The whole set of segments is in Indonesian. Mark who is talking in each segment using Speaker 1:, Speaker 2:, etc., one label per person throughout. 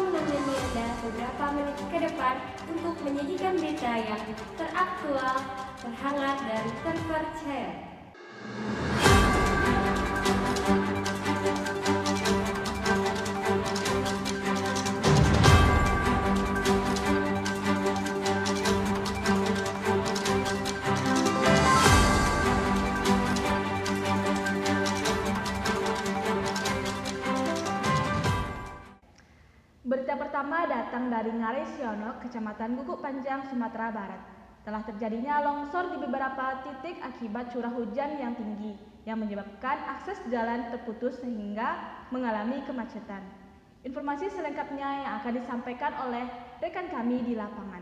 Speaker 1: menemani Anda beberapa menit ke depan untuk menyajikan berita yang teraktual, terhangat, dan terpercaya.
Speaker 2: Berita pertama datang dari Ngaresiono, Kecamatan Guguk Panjang, Sumatera Barat. Telah terjadinya longsor di beberapa titik akibat curah hujan yang tinggi, yang menyebabkan akses jalan terputus sehingga mengalami kemacetan. Informasi selengkapnya yang akan disampaikan oleh rekan kami di lapangan.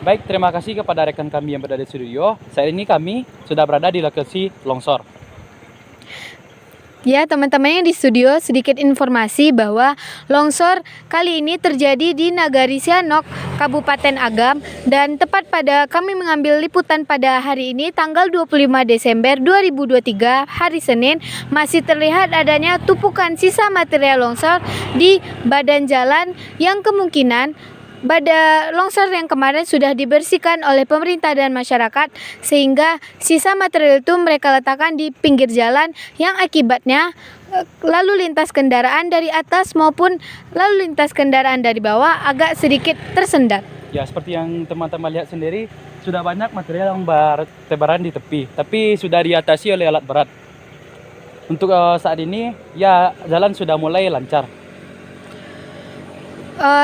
Speaker 3: Baik, terima kasih kepada rekan kami yang berada di studio. Saat ini kami sudah berada di lokasi longsor.
Speaker 4: Ya, teman-teman yang di studio, sedikit informasi bahwa longsor kali ini terjadi di Nagari Sianok, Kabupaten Agam, dan tepat pada kami mengambil liputan pada hari ini, tanggal 25 Desember 2023, hari Senin, masih terlihat adanya tumpukan sisa material longsor di badan jalan yang kemungkinan pada longsor yang kemarin sudah dibersihkan oleh pemerintah dan masyarakat, sehingga sisa material itu mereka letakkan di pinggir jalan yang akibatnya lalu lintas kendaraan dari atas maupun lalu lintas kendaraan dari bawah agak sedikit tersendat.
Speaker 3: Ya, seperti yang teman-teman lihat sendiri, sudah banyak material yang bertebaran di tepi, tapi sudah diatasi oleh alat berat. Untuk saat ini, ya jalan sudah mulai lancar.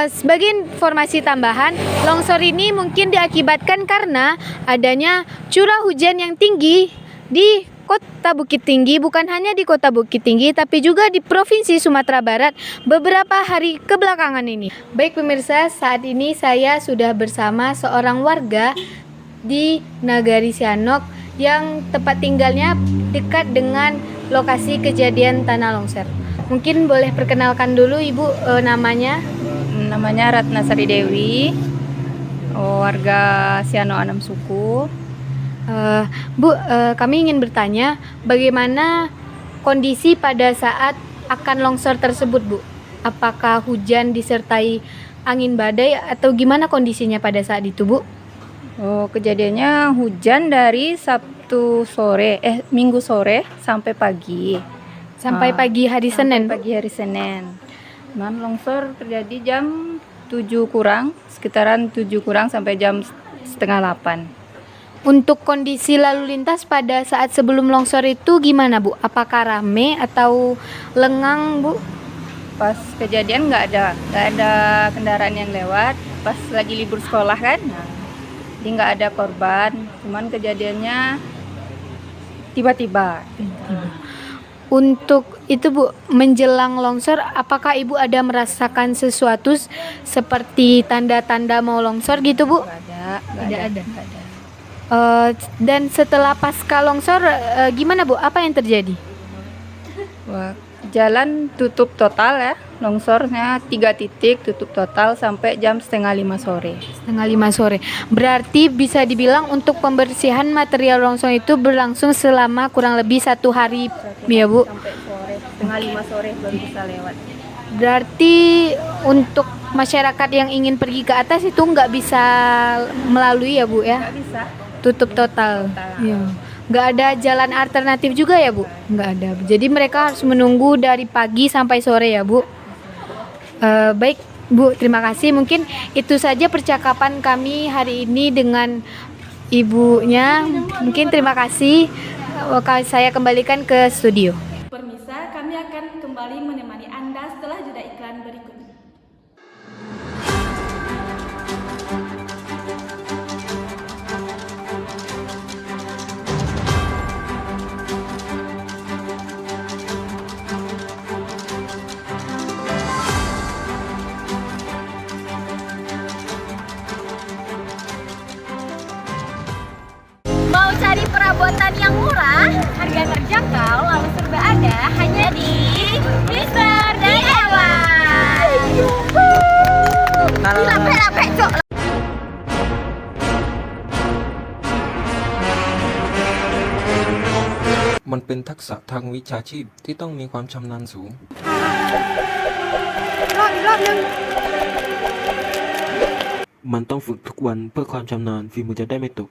Speaker 4: Sebagai informasi tambahan, longsor ini mungkin diakibatkan karena adanya curah hujan yang tinggi di Kota Bukit Tinggi, bukan hanya di Kota Bukit Tinggi tapi juga di Provinsi Sumatera Barat beberapa hari kebelakangan ini. Baik pemirsa, saat ini saya sudah bersama seorang warga di Nagari Sianok yang tempat tinggalnya dekat dengan lokasi kejadian tanah longsor. Mungkin boleh perkenalkan dulu Ibu namanya?
Speaker 5: Namanya Ratna Sari Dewi, warga Siano Anam Suku.
Speaker 4: Bu, kami ingin bertanya bagaimana kondisi pada saat akan longsor tersebut, Bu? Apakah hujan disertai angin badai atau gimana kondisinya pada saat itu, Bu?
Speaker 5: Kejadiannya hujan dari Minggu sore sampai pagi.
Speaker 4: Sampai pagi hari Senin, Bu?
Speaker 5: Pagi hari Senin. Cuman longsor terjadi jam 7 kurang, sekitaran 7 kurang sampai jam setengah 8.
Speaker 4: Untuk kondisi lalu lintas pada saat sebelum longsor itu gimana, Bu? Apakah rame atau lengang, Bu?
Speaker 5: Pas kejadian nggak ada kendaraan yang lewat. Pas lagi libur sekolah kan, jadi nggak ada korban. Cuman kejadiannya tiba-tiba.
Speaker 4: Untuk itu, Bu, menjelang longsor, apakah Ibu ada merasakan sesuatu seperti tanda-tanda mau longsor gitu, Bu?
Speaker 5: Nggak ada.
Speaker 4: Dan setelah pasca longsor, gimana, Bu? Apa yang terjadi?
Speaker 5: Wah, jalan tutup total ya. Longsornya 3 titik tutup total sampai jam setengah 5 sore.
Speaker 4: Setengah 5 sore. Berarti bisa dibilang untuk pembersihan material longsor itu berlangsung selama kurang lebih 1 hari, ya, Bu?
Speaker 5: Sampai sore, setengah 5 sore baru bisa lewat.
Speaker 4: Berarti untuk masyarakat yang ingin pergi ke atas itu nggak bisa melalui, ya, Bu, ya?
Speaker 5: Nggak bisa.
Speaker 4: Tutup total. Iya. Nggak ada jalan alternatif juga, ya, Bu? Nggak ada. Jadi mereka harus menunggu dari pagi sampai sore, ya, Bu? Baik, Bu, terima kasih. Mungkin itu saja percakapan kami hari ini dengan ibunya. Mungkin terima kasih. Saya kembalikan ke studio.
Speaker 2: Permisa, kami akan kembali menemani Anda setelah jeda iklan berikut ini.
Speaker 6: Mau cari perabotan yang murah, harga terjangkau, lalu serba ada hanya di Mister DIY. Lapek-lapek, Cok.
Speaker 7: มันเป็นทักษะทางวิชาชีพที่ต้องมีความชำนาญสูง มันต้องฝึกทุกวันเพื่อความชำนาญฝีมือจะได้ไม่ตก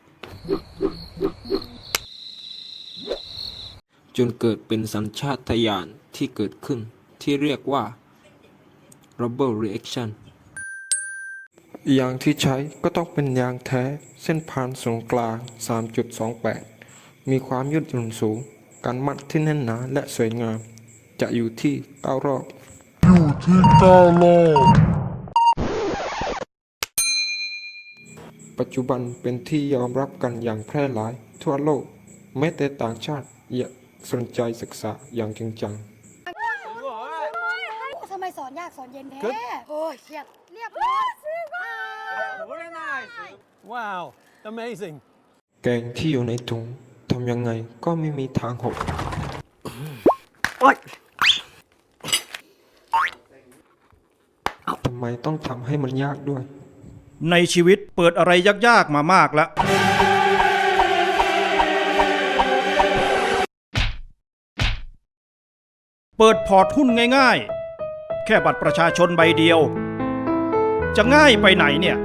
Speaker 7: จนเกิดเป็นสัญชาตญาณที่เกิดขึ้นที่เรียกว่า rubber reaction ยางที่ใช้ก็ต้องเป็นยางแท้เส้นผ่านศูนย์กลาง 3.28 มีความยืดหยุ่นสูงการมัดที่แน่นหนาและสวยงามจะอยู่ที่9 รอบ ปัจจุบันเป็นที่ยอมรับกันอย่างแพร่หลายทั่วโลกแม้แต่ต่างชาติยังสนใจศึกษาอย่างจริงจัง
Speaker 6: ทำไมสอนยากสอนเย็นแท้ โอ้ยเครียดเรียบร้อย
Speaker 8: Very nice. Wow, amazing.
Speaker 7: แกงที่อยู่ในถุงทำยังไงก็ไม่มีทางหกทำไมต้องทำให้มันยากด้วย
Speaker 9: ในชีวิตเปิดอะไรยากๆมามากแล้ว เปิดพอร์ตหุ้นง่ายๆ แค่บัตรประชาชนใบเดียว จะง่ายไปไหนเนี่ย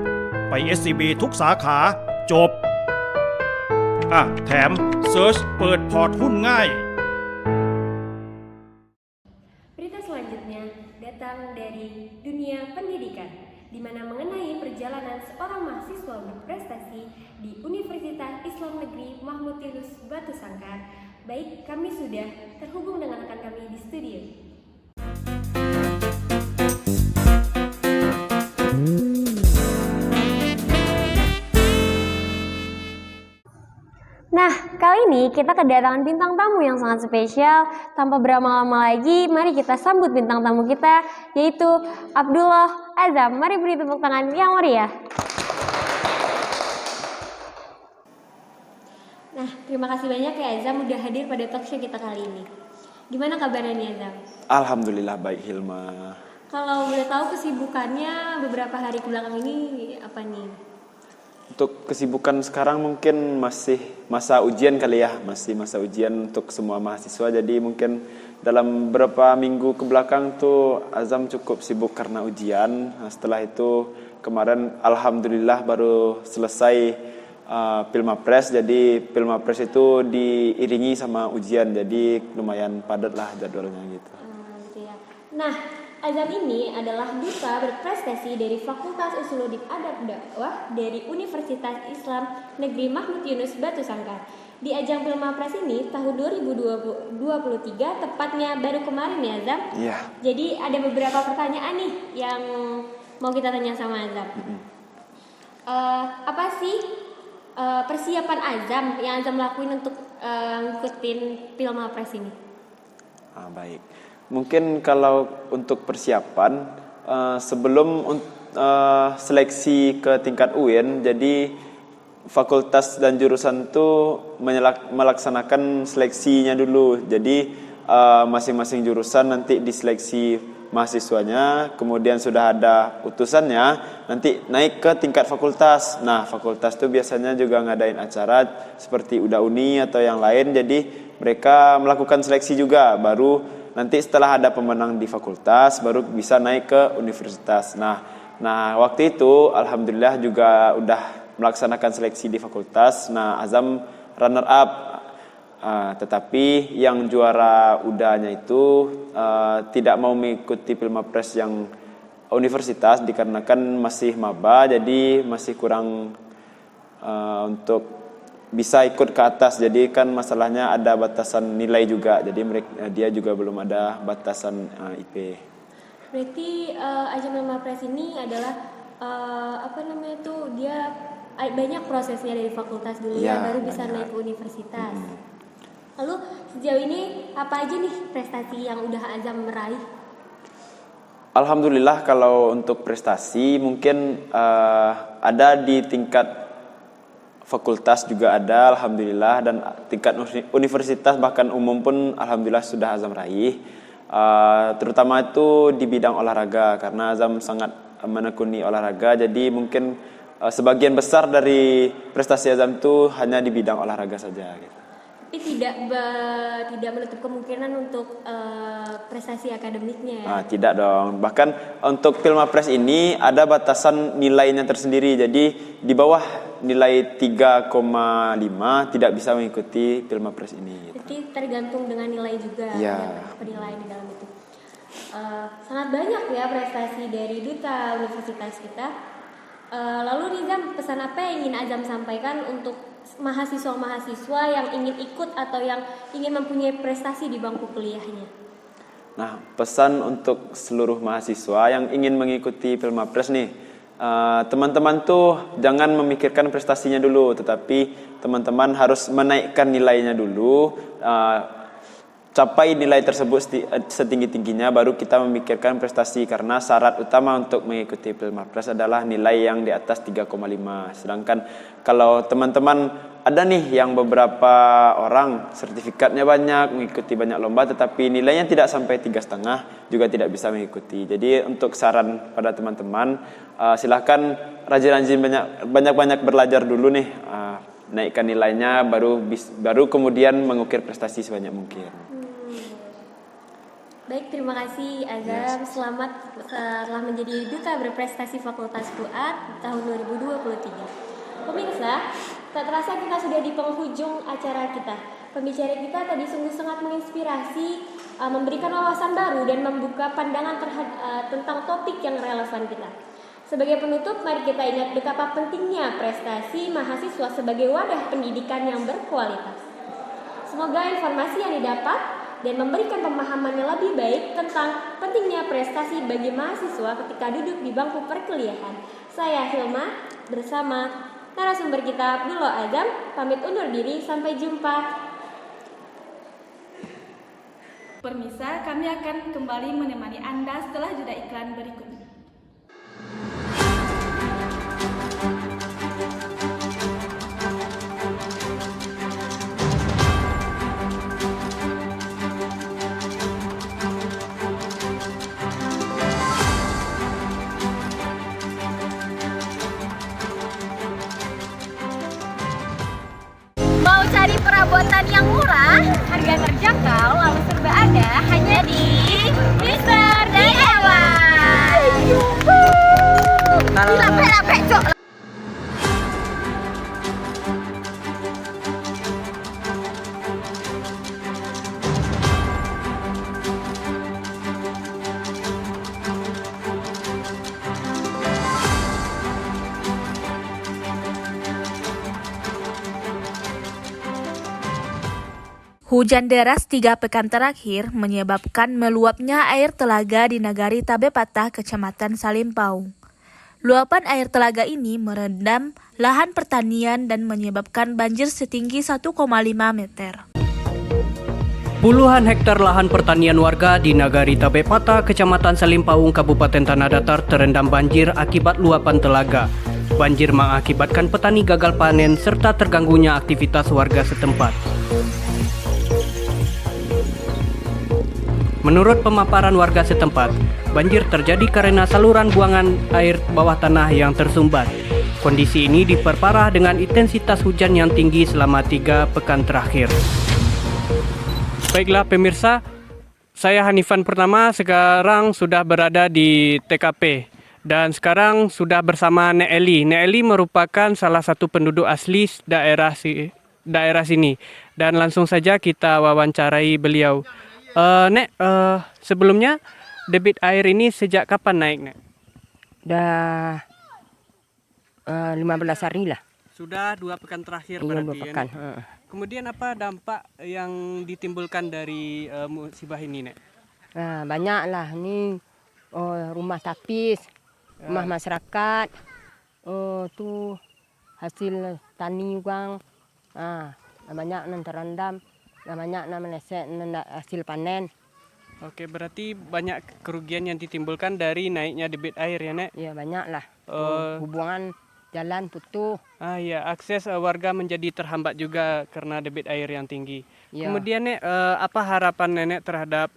Speaker 9: ไป SCB ทุกสาขาจบ แถมเซิร์ชเปิดพอร์ตหุ้นง่าย
Speaker 1: Berita selanjutnya datang dari dunia pendidikan, di mana mengenai perjalanan seorang mahasiswa berprestasi di Universitas Islam Negeri Mahmud Yunus Batu Sangkar. Baik, kami sudah terhubung dengan rekan kami di studio. kali ini kita kedatangan bintang tamu yang sangat spesial. Tanpa berlama-lama lagi, mari kita sambut bintang tamu kita, yaitu Abdullah Azam. Mari beri tepuk tangan yang meriah. Nah, terima kasih banyak ya Azam udah hadir pada talk show kita kali ini. Gimana kabarnya nih Azam?
Speaker 10: Alhamdulillah baik Hilma.
Speaker 1: Kalau boleh tahu kesibukannya beberapa hari kebelakang ini apa nih?
Speaker 10: Untuk kesibukan sekarang mungkin masih masa ujian kali ya, masih masa ujian untuk semua mahasiswa. Jadi mungkin dalam beberapa minggu ke belakang tuh Azam cukup sibuk karena ujian. Nah, setelah itu kemarin alhamdulillah baru selesai Pilmapres. Jadi Pilmapres itu diiringi sama ujian. Jadi lumayan padat lah jadwalnya gitu.
Speaker 1: Gitu ya. Nah, Azam ini adalah duta berprestasi dari Fakultas Usuluddin Adab Dakwah dari Universitas Islam Negeri Mahmud Yunus Batu Sangkar. Di ajang Pilmapres ini tahun 2023, tepatnya baru kemarin ya Azam.
Speaker 10: Iya.
Speaker 1: Jadi ada beberapa pertanyaan nih yang mau kita tanya sama Azam. Apa sih persiapan Azam yang Azam lakuin untuk ngikutin Pilmapres ini?
Speaker 10: Baik. Mungkin kalau untuk persiapan sebelum seleksi ke tingkat UIN, jadi fakultas dan jurusan itu melaksanakan seleksinya dulu. Jadi masing-masing jurusan nanti diseleksi mahasiswanya, kemudian sudah ada utusannya, nanti naik ke tingkat fakultas. Nah, fakultas itu biasanya juga ngadain acara seperti Uni atau yang lain. Jadi mereka melakukan seleksi juga, baru nanti setelah ada pemenang di fakultas baru bisa naik ke universitas. Nah waktu itu alhamdulillah juga udah melaksanakan seleksi di fakultas. Nah Azam runner up, tetapi yang juara udahnya itu tidak mau mengikuti Pilmapres yang universitas dikarenakan masih maba, jadi masih kurang untuk bisa ikut ke atas. Jadi kan masalahnya ada batasan nilai juga. Jadi dia juga belum ada batasan IP.
Speaker 1: Berarti ajang Pilmapres ini adalah dia banyak prosesnya dari fakultas dulu ya baru bisa naik ke universitas. Lalu sejauh ini apa aja nih prestasi yang udah Azam meraih?
Speaker 10: Alhamdulillah kalau untuk prestasi mungkin ada di tingkat fakultas juga ada alhamdulillah, dan tingkat universitas bahkan umum pun alhamdulillah sudah Azam raih. Terutama itu di bidang olahraga karena Azam sangat menekuni olahraga. Jadi mungkin sebagian besar dari prestasi Azam itu hanya di bidang olahraga saja gitu.
Speaker 1: Tapi tidak menutup kemungkinan untuk prestasi akademiknya ya?
Speaker 10: Tidak dong. Bahkan untuk Pilmapres ini ada batasan nilainya tersendiri. Jadi di bawah nilai 3,5 tidak bisa mengikuti Pilmapres ini.
Speaker 1: Jadi tergantung dengan nilai juga, penilaian di dalam itu. Sangat banyak ya prestasi dari duta universitas kita. Lalu Nizam, pesan apa yang ingin Azam sampaikan untuk mahasiswa-mahasiswa yang ingin ikut atau yang ingin mempunyai prestasi di bangku kuliahnya?
Speaker 10: Nah, pesan untuk seluruh mahasiswa yang ingin mengikuti Pilmapres nih, teman-teman tuh jangan memikirkan prestasinya dulu, tetapi teman-teman harus menaikkan nilainya dulu. Capai nilai tersebut setinggi-tingginya baru kita memikirkan prestasi, karena syarat utama untuk mengikuti Pilmapres adalah nilai yang di atas 3,5. Sedangkan kalau teman-teman ada nih yang beberapa orang sertifikatnya banyak, mengikuti banyak lomba tetapi nilainya tidak sampai 3,5 juga tidak bisa mengikuti. Jadi untuk saran pada teman-teman, silahkan rajin-rajin banyak-banyak belajar dulu nih, naikkan nilainya baru kemudian mengukir prestasi sebanyak mungkin.
Speaker 1: Baik, terima kasih Azam. Selamat telah menjadi duta berprestasi Fakultas Fuad tahun 2023. Pemirsa, tak terasa kita sudah di penghujung acara kita. Pembicara kita tadi sungguh sangat menginspirasi, memberikan wawasan baru dan membuka pandangan tentang topik yang relevan kita. Sebagai penutup, mari kita ingat betapa pentingnya prestasi mahasiswa sebagai wadah pendidikan yang berkualitas. Semoga informasi yang didapat dan memberikan pemahaman yang lebih baik tentang pentingnya prestasi bagi mahasiswa ketika duduk di bangku perkuliahan. Saya Hilma bersama Narasumber kita Abdullah Adam, pamit undur diri, sampai jumpa.
Speaker 2: Permisa, kami akan kembali menemani Anda setelah jeda iklan berikut ini.
Speaker 4: Mau cari perabotan yang murah, harga terjangkau, lalu serba ada hanya di Mister DIY. Lape-lape, cok.
Speaker 2: Hujan deras 3 pekan terakhir menyebabkan meluapnya air telaga di Nagari Tabepatah, Kecamatan Salimpau. Luapan air telaga ini merendam lahan pertanian dan menyebabkan banjir setinggi 1,5 meter.
Speaker 11: Puluhan hektar lahan pertanian warga di Nagari Tabepatah, Kecamatan Salimpau, Kabupaten Tanah Datar terendam banjir akibat luapan telaga. Banjir mengakibatkan petani gagal panen serta terganggunya aktivitas warga setempat. Menurut pemaparan warga setempat, banjir terjadi karena saluran buangan air bawah tanah yang tersumbat. Kondisi ini diperparah dengan intensitas hujan yang tinggi selama 3 pekan terakhir. Baiklah pemirsa, saya Hanifan Purnama sekarang sudah berada di TKP dan sekarang sudah bersama Nek Eli. Nek Eli merupakan salah satu penduduk asli daerah sini dan langsung saja kita wawancarai beliau. Nek, sebelumnya debit air ini sejak kapan naik, Nek?
Speaker 12: Udah 15 hari lah.
Speaker 11: Sudah 2 pekan terakhir
Speaker 12: Iya,
Speaker 11: berarti
Speaker 12: 2 pekan.
Speaker 11: ya, Nek? Kemudian apa dampak yang ditimbulkan dari musibah ini, Nek?
Speaker 12: Nah, banyak lah ini rumah tapis, rumah masyarakat, tuh hasil tani uang, banyak yang terendam. Banyak meleset hasil panen.
Speaker 11: Oke, berarti banyak kerugian yang ditimbulkan dari naiknya debit air ya, Nek?
Speaker 12: Iya, banyak lah. Hubungan jalan putus.
Speaker 11: Iya, akses warga menjadi terhambat juga karena debit air yang tinggi.
Speaker 12: Ya.
Speaker 11: Kemudian, Nek, apa harapan Nenek terhadap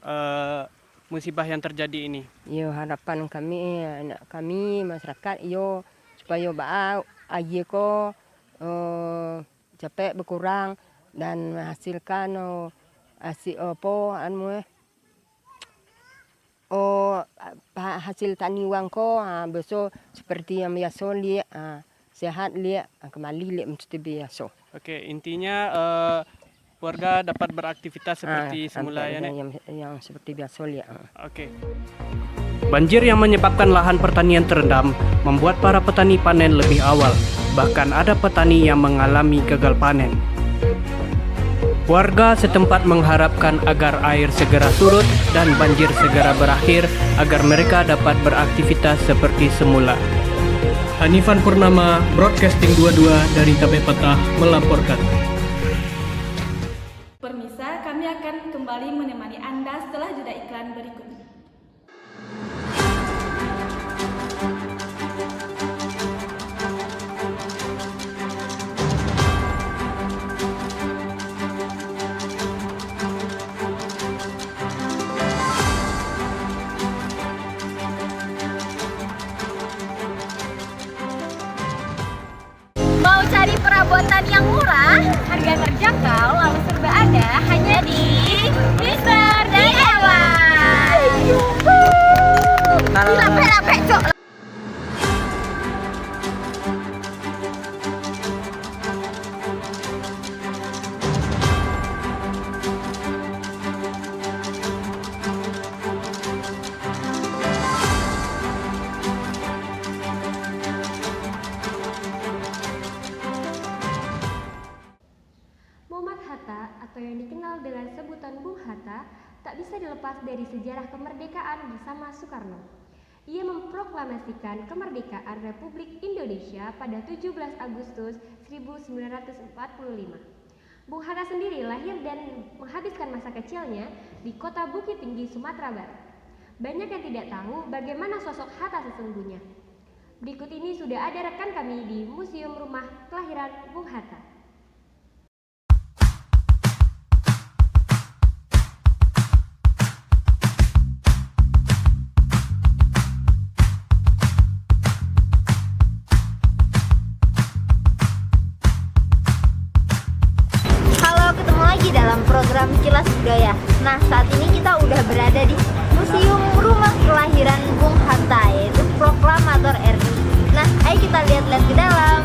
Speaker 11: musibah yang terjadi ini?
Speaker 12: Yo, harapan kami masyarakat supaya air ko capek berkurang dan menghasilkan hasil tani uang ko besok seperti yang biasa lihat sehat lihat kembali lihat mesti biasa.
Speaker 11: Oke, intinya warga dapat beraktivitas seperti semula ya, Nek?
Speaker 12: Yang seperti biasa lihat.
Speaker 11: Oke. Banjir yang menyebabkan lahan pertanian terendam membuat para petani panen lebih awal. Bahkan ada petani yang mengalami gagal panen. Warga setempat mengharapkan agar air segera surut dan banjir segera berakhir agar mereka dapat beraktivitas seperti semula. Hanifan Purnama, Broadcasting 22 dari Tabepatah melaporkan.
Speaker 2: Permisa, kami akan kembali menemani Anda setelah jeda iklan berikut ini.
Speaker 4: Mau cari perabotan yang murah, harga terjangkau, lalu serba ada hanya di Mister DIY. Lape-lape, cok.
Speaker 1: Muhammad Hatta atau yang dikenal dengan sebutan Bung Hatta tak bisa dilepas dari sejarah kemerdekaan bersama Soekarno. Ia memprok memproklamasikan kemerdekaan Republik Indonesia pada 17 Agustus 1945. Bung Hatta sendiri lahir dan menghabiskan masa kecilnya di kota Bukit Tinggi, Sumatera Barat. Banyak yang tidak tahu bagaimana sosok Hatta sesungguhnya. Berikut ini sudah ada rekan kami di Museum Rumah Kelahiran Bung Hatta.
Speaker 13: Dalam program Kilas Budaya. Nah, saat ini kita udah berada di Museum Rumah Kelahiran Bung Hatta, yaitu proklamator RI. Nah, ayo kita lihat-lihat ke dalam.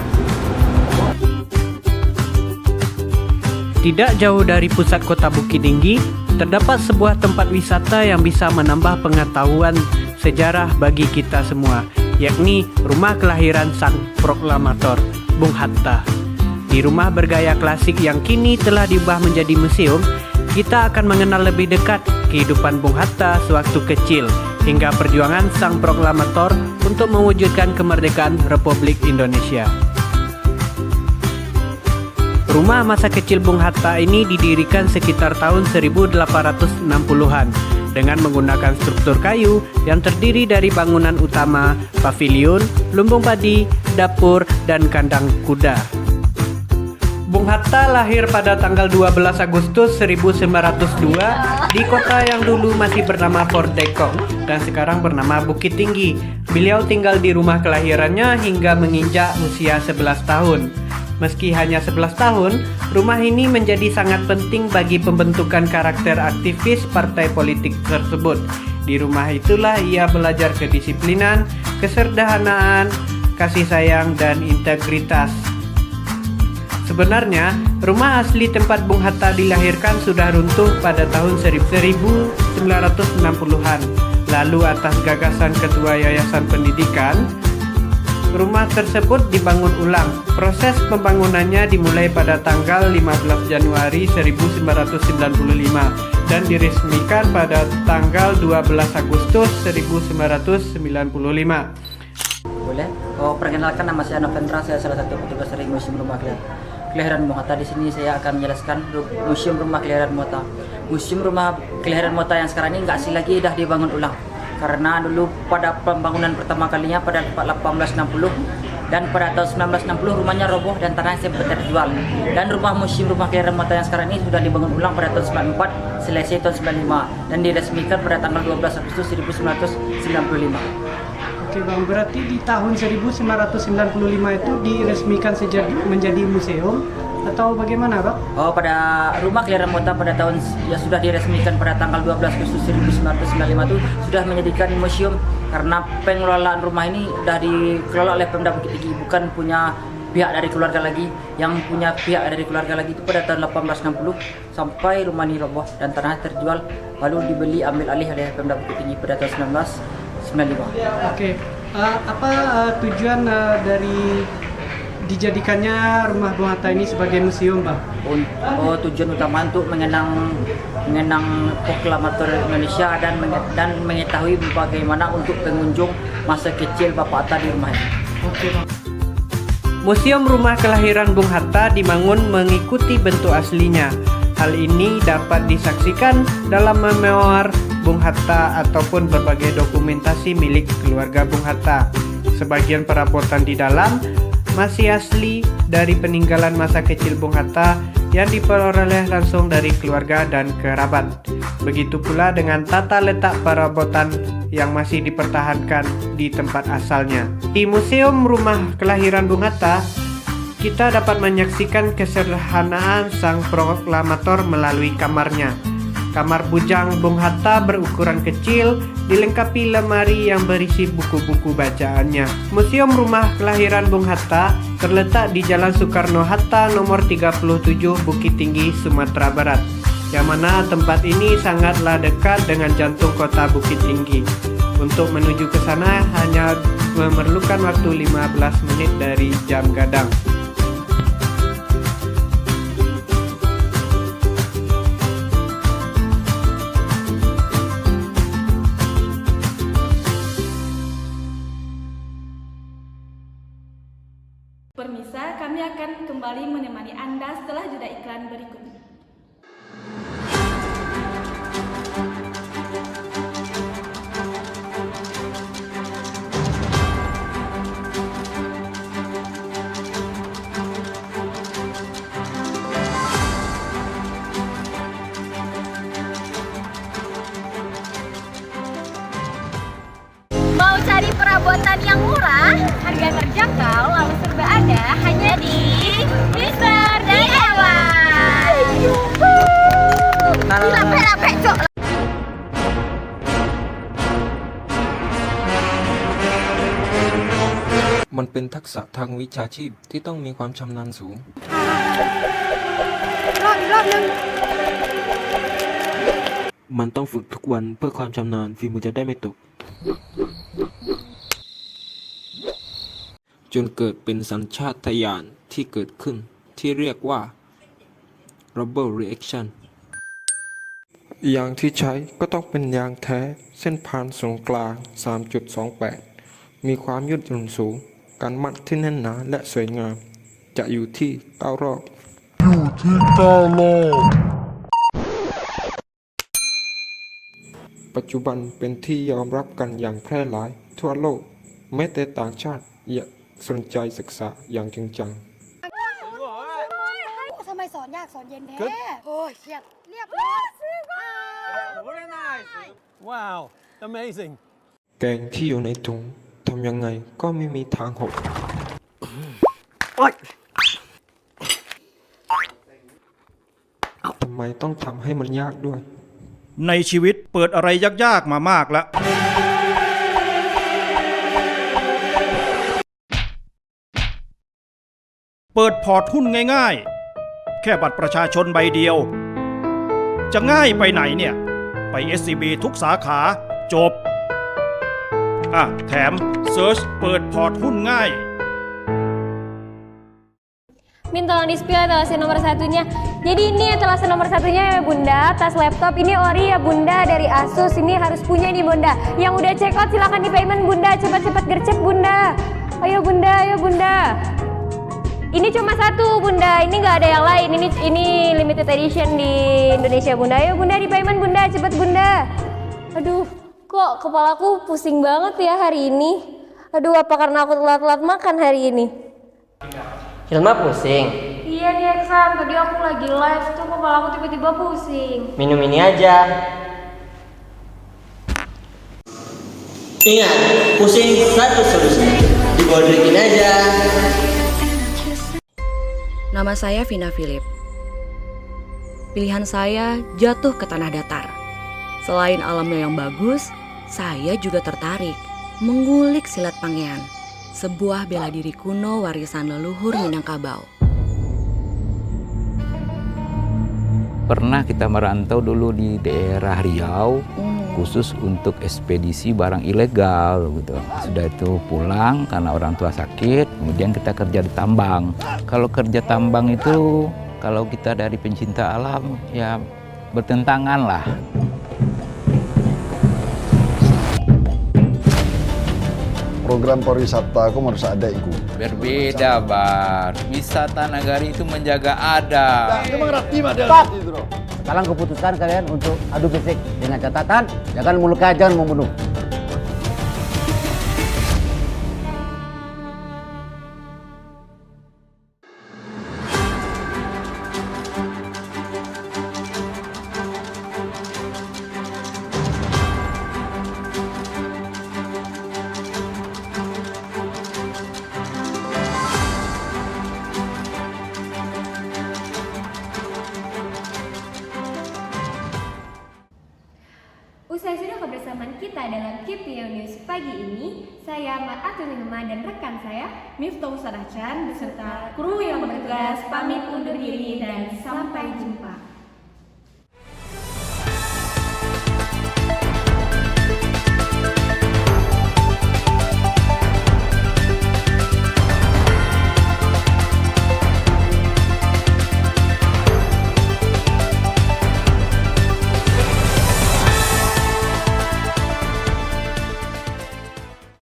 Speaker 11: Tidak jauh dari pusat kota Bukit Tinggi, terdapat sebuah tempat wisata yang bisa menambah pengetahuan sejarah bagi kita semua, yakni Rumah Kelahiran Sang Proklamator, Bung Hatta. Di rumah bergaya klasik yang kini telah diubah menjadi museum, kita akan mengenal lebih dekat kehidupan Bung Hatta sewaktu kecil, hingga perjuangan Sang Proklamator untuk mewujudkan kemerdekaan Republik Indonesia. Rumah masa kecil Bung Hatta ini didirikan sekitar tahun 1860-an dengan menggunakan struktur kayu yang terdiri dari bangunan utama, pavilion, lumbung padi, dapur, dan kandang kuda. Bung Hatta lahir pada tanggal 12 Agustus 1902 di kota yang dulu masih bernama Fort Dekong dan sekarang bernama Bukit Tinggi. Beliau tinggal di rumah kelahirannya hingga menginjak usia 11 tahun. Meski hanya 11 tahun, rumah ini menjadi sangat penting bagi pembentukan karakter aktivis partai politik tersebut. Di rumah itulah ia belajar kedisiplinan, kesederhanaan, kasih sayang, dan integritas. Sebenarnya, rumah asli tempat Bung Hatta dilahirkan sudah runtuh pada tahun 1960-an. Lalu atas gagasan Ketua Yayasan Pendidikan, rumah tersebut dibangun ulang. Proses pembangunannya dimulai pada tanggal 15 Januari 1995 dan diresmikan pada tanggal 12 Agustus 1995.
Speaker 14: Boleh? Perkenalkan, nama saya Novendra, saya salah satu petugas dari Museum Rumah Kelahiran Bung Hatta. Di sini saya akan menjelaskan Museum Rumah Kelahiran Bung Hatta. Museum Rumah Kelahiran Bung Hatta yang sekarang ini nggak asli lagi, dah dibangun ulang. Karena dulu pada pembangunan pertama kalinya pada 1860 dan pada tahun 1960 rumahnya roboh dan tanahnya sempat terjual. Dan rumah Museum Rumah Kelahiran Bung Hatta yang sekarang ini sudah dibangun ulang pada tahun 94 selesai tahun 95 dan diresmikan pada tanggal 12 Agustus 1995.
Speaker 15: Oke Bang, berarti di tahun 1995 itu diresmikan menjadi museum atau bagaimana Bang?
Speaker 14: Pada Rumah Kelahiran Bung Hatta pada tahun sudah diresmikan pada tanggal 12 Agustus 1995 itu sudah menjadikan museum karena pengelolaan rumah ini sudah dikelola oleh Pemda Bukit Tinggi, bukan punya pihak dari keluarga lagi. Yang punya pihak dari keluarga lagi itu pada tahun 1860 sampai rumah ini roboh dan tanah terjual lalu dibeli ambil alih oleh Pemda Bukit Tinggi pada tahun 1995.
Speaker 15: Oke, apa tujuan dari dijadikannya rumah Bung Hatta ini sebagai museum, Bang?
Speaker 14: Tujuan utama untuk mengenang proklamator Indonesia dan mengetahui bagaimana untuk pengunjung masa kecil Bapak Hatta di rumah ini.
Speaker 15: Oke, Bang.
Speaker 11: Museum Rumah Kelahiran Bung Hatta dibangun mengikuti bentuk aslinya. Hal ini dapat disaksikan dalam memoir Bung Hatta ataupun berbagai dokumentasi milik keluarga Bung Hatta. Sebagian perabotan di dalam masih asli dari peninggalan masa kecil Bung Hatta yang diperoleh langsung dari keluarga dan kerabat. Begitu pula dengan tata letak perabotan yang masih dipertahankan di tempat asalnya. Di Museum Rumah Kelahiran Bung Hatta, kita dapat menyaksikan kesederhanaan Sang Proklamator melalui kamarnya. Kamar bujang Bung Hatta berukuran kecil, dilengkapi lemari yang berisi buku-buku bacaannya. Museum Rumah Kelahiran Bung Hatta terletak di Jalan Soekarno-Hatta nomor 37 Bukit Tinggi, Sumatera Barat, yang mana tempat ini sangatlah dekat dengan jantung kota Bukit Tinggi. Untuk menuju ke sana hanya memerlukan waktu 15 menit dari jam gadang.
Speaker 2: Permisa, kami akan kembali menemani Anda setelah jeda iklan berikut ini.
Speaker 13: Mau cari perabotan yang murah, harga terjangkau, lalu serba ada hanya di Mr. DIY. Lapek-lapek, Cok.
Speaker 7: มันเป็นทักษะทางวิชาชีพที่ต้องมีความชำนาญสูง
Speaker 13: รอบนึง
Speaker 7: มันต้องฝึกทุกวันเพื่อความชำนาญฝีมือจะได้ไม่ตก จนเกิดเป็นสัญชาตญาณที่เกิดขึ้นที่เรียกว่า Rubber Reaction ยางที่ใช้ก็ต้องเป็นยางแท้เส้นผ่านศูนย์กลาง 3.28 มีความยืดหยุ่นสูงการมัดที่แน่นหนาและสวยงามจะอยู่ที่9 รอบ ปัจจุบันเป็นที่ยอมรับกันอย่างแพร่หลายทั่วโลกแม้แต่ต่างชาติยังสนใจศึกษาอย่างจริงจัง
Speaker 6: ทำไมสอนยากสอนเย็นแท้โอ้ยเชียบเรียบร้อย
Speaker 8: Very nice. Wow, amazing.
Speaker 7: แกงที่อยู่ในถุงทำยังไงก็ไม่มีทางหกทำไมต้องทำให้มันยากด้วย
Speaker 9: ในชีวิตเปิดอะไรยากๆมามากแล้ว เปิดพอร์ตหุ้นง่ายๆ แค่บัตรประชาชนใบเดียว จะง่ายไปไหนเนี่ย ไป SCB ทุกสาขาจบ แถมเซิร์ชเปิดพอร์ตหุ้นง่าย
Speaker 1: Min, tolong di-spill telasin nomor satunya. Jadi ini telasin nomor satunya ya Bunda, tas laptop ini ori ya Bunda, dari Asus, ini harus punya nih Bunda. Yang udah check out silahkan di payment Bunda, cepat-cepat gercep Bunda. Ayo Bunda, ayo Bunda. Ini cuma satu Bunda, ini nggak ada yang lain, ini limited edition di Indonesia Bunda. Ayo Bunda di payment Bunda, cepet Bunda. Aduh, kok kepalaku pusing banget ya hari ini. Aduh, apa karena aku telat-telat makan hari ini?
Speaker 16: Hilma pusing.
Speaker 1: Iya nih Eksan, tadi aku lagi live tuh kepala aku tiba-tiba pusing.
Speaker 16: Minum ini aja. Ingat, pusing satu solusi. Dibodrikin aja.
Speaker 17: Nama saya Vina Philip. Pilihan saya jatuh ke tanah datar. Selain alamnya yang bagus, saya juga tertarik mengulik silat Pangean, sebuah bela diri kuno warisan leluhur Minangkabau.
Speaker 18: Pernah kita merantau dulu di daerah Riau, khusus untuk ekspedisi barang ilegal gitu. Sudah itu pulang karena orang tua sakit, kemudian kita kerja di tambang. Kalau kerja tambang itu, kalau kita dari pencinta alam, ya bertentangan lah.
Speaker 19: Program pariwisata aku harus ada itu.
Speaker 18: Berbeda, Bar. Wisata nagari itu menjaga adat.
Speaker 19: Memang rapi ada itu.
Speaker 20: Sekarang keputusan kalian untuk adu fisik dengan catatan jangan melukai, jangan membunuh.
Speaker 1: Usai sudah kebersamaan kita dalam KPO News pagi ini, saya Mat Atuni Hema dan rekan saya
Speaker 2: Miftah Sadahcan beserta kru yang bertugas pamit undur diri dan sampai jumpa.